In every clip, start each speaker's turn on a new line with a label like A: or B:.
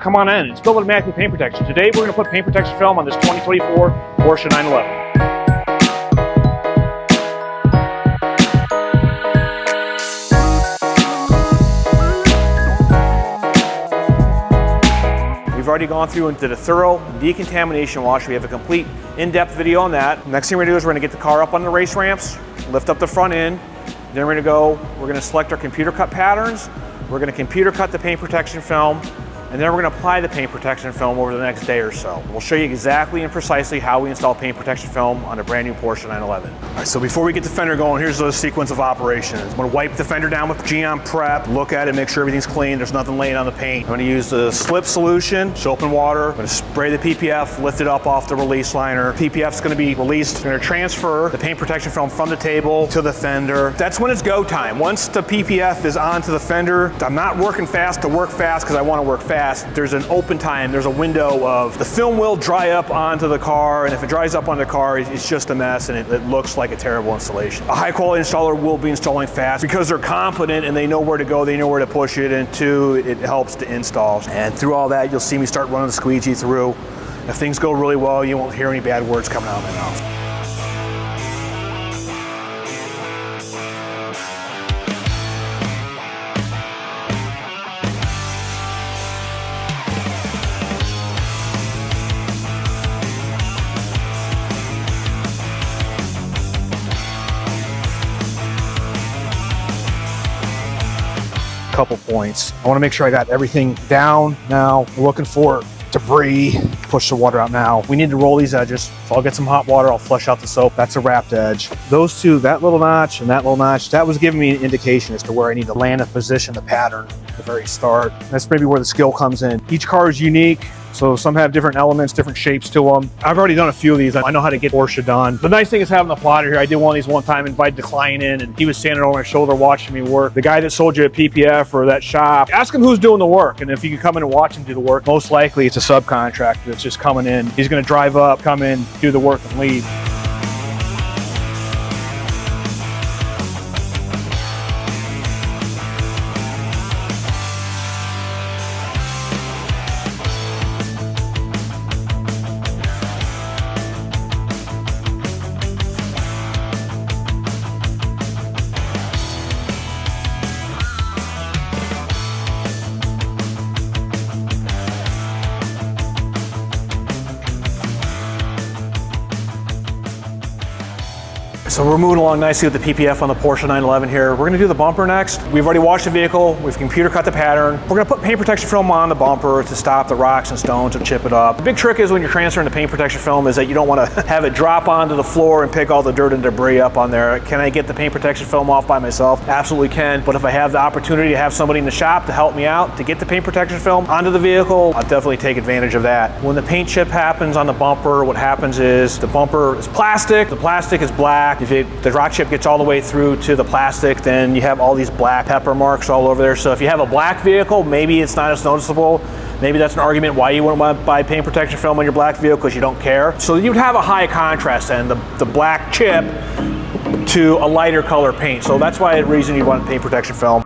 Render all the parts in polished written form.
A: Come on in, it's built with Immaculate Paint Protection. Today we're going to put paint protection film on this 2024 Porsche 911. We've already gone through and did a thorough decontamination wash. We have a complete in-depth video on that. Next thing we're going to do is we're going to get the car up on the race ramps, lift up the front end, then we're going to select our computer cut patterns, we're going to computer cut the paint protection film, and then we're going to apply the paint protection film over the next day or so. We'll show you exactly and precisely how we install paint protection film on a brand new Porsche 911. All right, so before we get the fender going, here's the sequence of operations. I'm going to wipe the fender down with Geon Prep, look at it, make sure everything's clean, there's nothing laying on the paint. I'm going to use the slip solution, soap and water. I'm going to spray the PPF, lift it up off the release liner. PPF is going to be released. I'm going to transfer the paint protection film from the table to the fender. That's when it's go time. Once the PPF is onto the fender, I'm not working fast to work fast because I want to work fast. There's an open time, there's a window of the film will dry up onto the car, and if it dries up on the car, it's just a mess and it looks like a terrible installation. A high quality installer will be installing fast because they're competent and they know where to go, they know where to push it, and two, it helps to install. And through all that, you'll see me start running the squeegee through. If things go really well, you won't hear any bad words coming out of my mouth. Couple points. I want to make sure I got everything down now. We're looking for debris. Push the water out now. We need to roll these edges, so I'll get some hot water, I'll flush out the soap. That's a wrapped edge. Those two, that little notch and that little notch, that was giving me an indication as to where I need to land and position the pattern at the very start. That's maybe where the skill comes in. Each car is unique, so some have different elements, different shapes to them. I've already done a few of these. I know how to get Porsche done. The nice thing is having the plotter here. I did one of these one time, invited the client in, and he was standing over my shoulder watching me work. The guy that sold you a PPF or that shop, ask him who's doing the work, and if you can come in and watch him do the work, most likely it's a subcontractor that's just coming in. He's gonna drive up, come in, do the work, and leave. So we're moving along nicely with the PPF on the Porsche 911 here. We're gonna do the bumper next. We've already washed the vehicle, we've computer cut the pattern. We're gonna put paint protection film on the bumper to stop the rocks and stones and chip it up. The big trick is when you're transferring the paint protection film is that you don't wanna have it drop onto the floor and pick all the dirt and debris up on there. Can I get the paint protection film off by myself? Absolutely can, but if I have the opportunity to have somebody in the shop to help me out to get the paint protection film onto the vehicle, I'll definitely take advantage of that. When the paint chip happens on the bumper, what happens is the bumper is plastic, the plastic is black. If the rock chip gets all the way through to the plastic, then you have all these black pepper marks all over there. So if you have a black vehicle, maybe it's not as noticeable. Maybe that's an argument why you wouldn't want to buy paint protection film on your black vehicle, because you don't care. So you'd have a high contrast and the black chip to a lighter color paint. So that's why the reason you want paint protection film.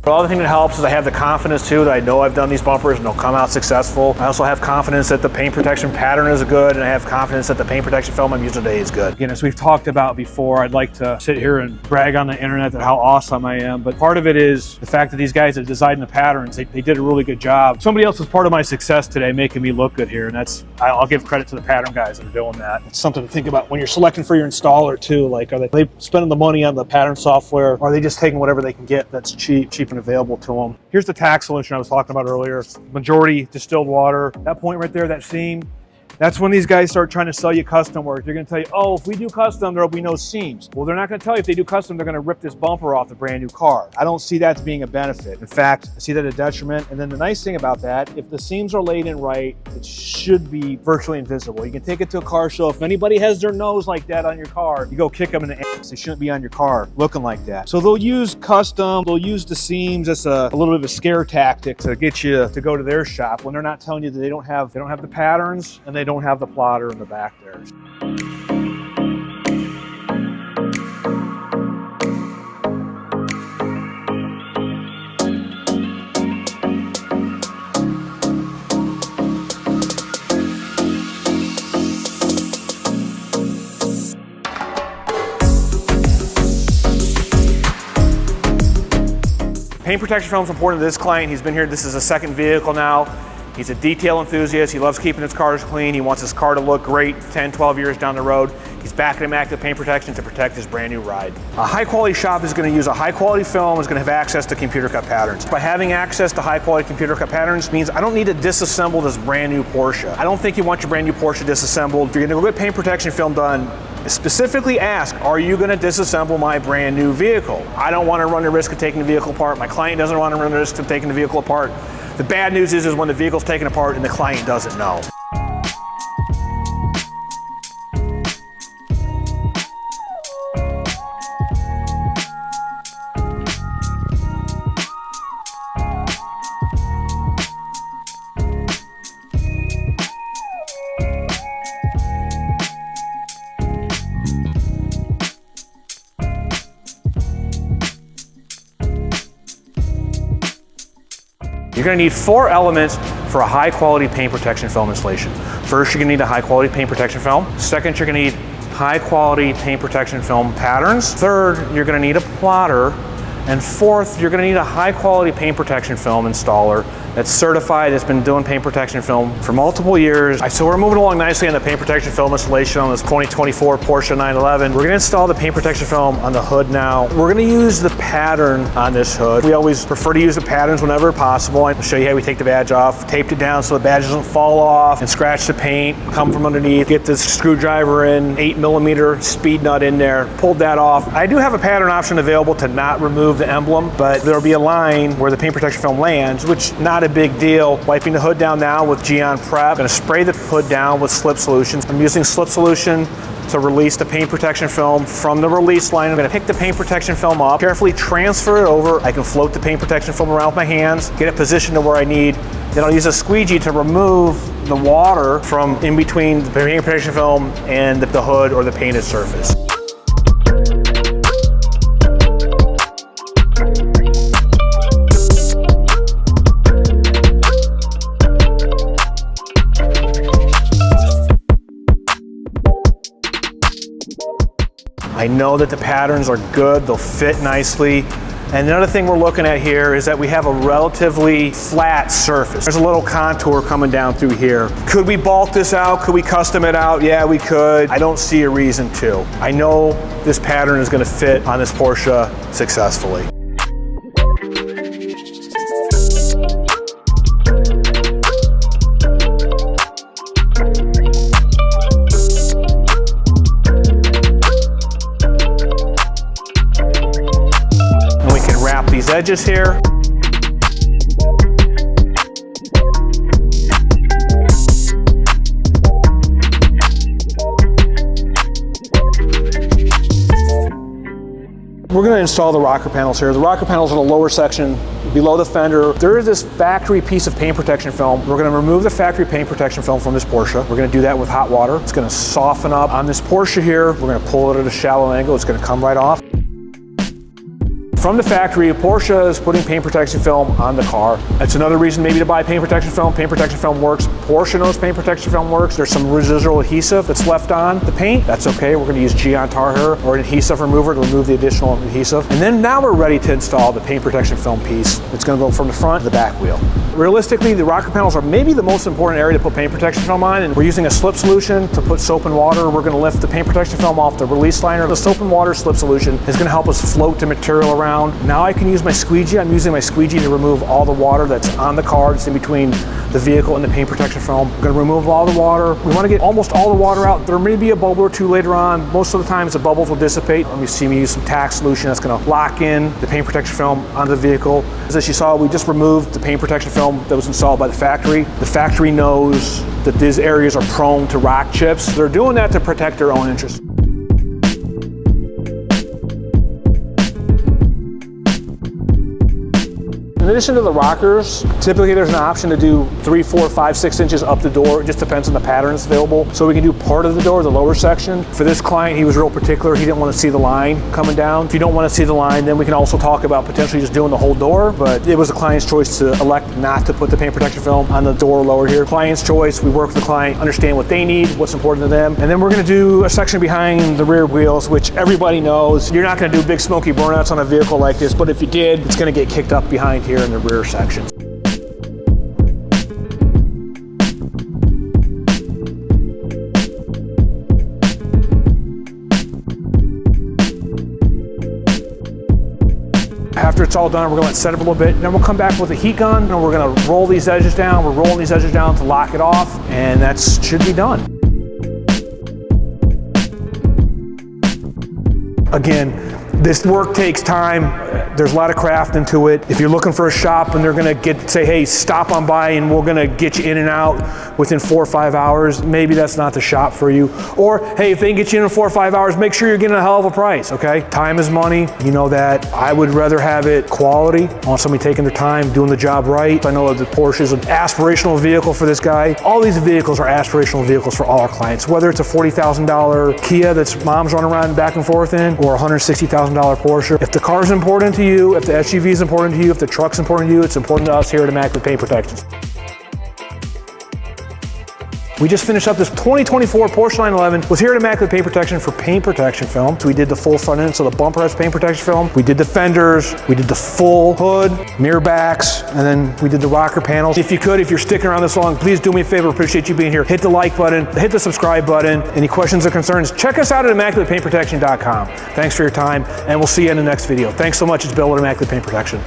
A: The other thing that helps is I have the confidence too that I know I've done these bumpers and they'll come out successful. I also have confidence that the paint protection pattern is good, and I have confidence that the paint protection film I'm using today is good. Again, as we've talked about before, I'd like to sit here and brag on the internet that how awesome I am, but part of it is the fact that these guys that designed the patterns, they did a really good job. Somebody else is part of my success today, making me look good here, and I'll give credit to the pattern guys that are doing that. It's something to think about when you're selecting for your installer too. Like, are they spending the money on the pattern software, or are they just taking whatever they can get that's cheap and available to them? Here's the tack solution I was talking about earlier. Majority distilled water. That point right there, that seam, That's when these guys start trying to sell you custom work. They're gonna tell you, oh, if we do custom, there'll be no seams. Well, they're not gonna tell you if they do custom, they're gonna rip this bumper off the brand new car. I don't see that as being a benefit. In fact, I see that a detriment. And then the nice thing about that, if the seams are laid in right, it should be virtually invisible. You can take it to a car show. If anybody has their nose like that on your car, you go kick them in the ass. They shouldn't be on your car looking like that. So they'll use custom, they'll use the seams as a little bit of a scare tactic to get you to go to their shop when they're not telling you that they don't have the patterns and they don't have the plotter in the back there. Paint protection film is important to this client. He's been here, this is a second vehicle now. He's a detail enthusiast. He loves keeping his cars clean. He wants his car to look great 10, 12 years down the road. He's back at Immaculate Paint Protection to protect his brand new ride. A high quality shop is going to use a high quality film, is going to have access to computer cut patterns. By having access to high quality computer cut patterns means I don't need to disassemble this brand new Porsche. I don't think you want your brand new Porsche disassembled. If you're going to go get paint protection film done, specifically ask, are you going to disassemble my brand new vehicle? I don't want to run the risk of taking the vehicle apart. My client doesn't want to run the risk of taking the vehicle apart. The bad news is when the vehicle's taken apart and the client doesn't know. You're going to need 4 elements for a high quality paint protection film installation. First, you're going to need a high quality paint protection film. Second, you're going to need high quality paint protection film patterns. Third, you're going to need a plotter. And fourth, you're going to need a high quality paint protection film installer that's certified, that's been doing paint protection film for multiple years. So we're moving along nicely on the paint protection film installation on this 2024 Porsche 911. We're going to install the paint protection film on the hood now. We're going to use the pattern on this hood. We always prefer to use the patterns whenever possible. I'll show you how we take the badge off. Taped it down so the badge doesn't fall off and scratch the paint, come from underneath, get the screwdriver in, 8mm speed nut in there, pulled that off. I do have a pattern option available to not remove the emblem, but there'll be a line where the paint protection film lands, which not a big deal. Wiping the hood down now with Geon Prep. I'm going to spray the hood down with slip solutions. I'm using slip solution to release the paint protection film from the release line. I'm going to pick the paint protection film up, carefully transfer it over. I can float the paint protection film around with my hands, get it positioned to where I need. Then I'll use a squeegee to remove the water from in between the paint protection film and the hood or the painted surface. I know that the patterns are good, they'll fit nicely. And another thing we're looking at here is that we have a relatively flat surface. There's a little contour coming down through here. Could we bulk this out? Could we custom it out? Yeah, we could. I don't see a reason to. I know this pattern is going to fit on this Porsche successfully. These edges here. We're going to install the rocker panels here. The rocker panels are the lower section below the fender. There is this factory piece of paint protection film. We're going to remove the factory paint protection film from this Porsche. We're going to do that with hot water. It's going to soften up. On this Porsche here, we're going to pull it at a shallow angle. It's going to come right off. From the factory, Porsche is putting paint protection film on the car. That's another reason maybe to buy paint protection film. Paint protection film works. Porsche knows paint protection film works. There's some residual adhesive that's left on the paint. That's okay. We're going to use Geon Tar here or an adhesive remover to remove the additional adhesive. And then now we're ready to install the paint protection film piece. It's going to go from the front to the back wheel. Realistically, the rocker panels are maybe the most important area to put paint protection film on, and we're using a slip solution to put soap and water. We're going to lift the paint protection film off the release liner. The soap and water slip solution is going to help us float the material around around. Now I can use my squeegee. I'm using my squeegee to remove all the water that's on the car. It's in between the vehicle and the paint protection film. I'm gonna remove all the water. We wanna get almost all the water out. There may be a bubble or two later on. Most of the times the bubbles will dissipate. Let me see me use some tack solution that's gonna lock in the paint protection film onto the vehicle. As you saw, we just removed the paint protection film that was installed by the factory. The factory knows that these areas are prone to rock chips. They're doing that to protect their own interests. In addition to the rockers, typically there's an option to do 3, 4, 5, 6 inches up the door. It just depends on the pattern that's available. So we can do part of the door, the lower section. For this client, he was real particular. He didn't want to see the line coming down. If you don't want to see the line, then we can also talk about potentially just doing the whole door, but it was the client's choice to elect not to put the paint protection film on the door lower here. Client's choice, we work with the client, understand what they need, what's important to them. And then we're going to do a section behind the rear wheels, which everybody knows. You're not going to do big smoky burnouts on a vehicle like this, but if you did, it's going to get kicked up behind here in the rear sections. After it's all done, we're gonna let it set up a little bit, and then we'll come back with a heat gun, and we're gonna roll these edges down. We're rolling these edges down to lock it off, and that should be done. Again, this work takes time. There's a lot of craft into it. If you're looking for a shop and they're gonna say, hey, stop on by and we're gonna get you in and out within 4 or 5 hours, maybe that's not the shop for you. Or, hey, if they can get you in 4 or 5 hours, make sure you're getting a hell of a price, okay? Time is money, you know that. I would rather have it quality. I want somebody taking their time, doing the job right. I know that Porsche is an aspirational vehicle for this guy. All these vehicles are aspirational vehicles for all our clients, whether it's a $40,000 Kia that's mom's running around back and forth in, or a $160,000 Porsche. If the car's important to you, if the SUV is important to you, if the truck's important to you, it's important to us here at Immaculate Paint Protection. We just finished up this 2024 Porsche 911. Was here at Immaculate Paint Protection for paint protection film. So we did the full front end, so the bumper has paint protection film. We did the fenders, we did the full hood, mirror backs, and then we did the rocker panels. If you're sticking around this long, please do me a favor. Appreciate you being here. Hit the like button, hit the subscribe button. Any questions or concerns, check us out at immaculatepaintprotection.com. Thanks for your time, and we'll see you in the next video. Thanks so much. It's Bill at Immaculate Paint Protection.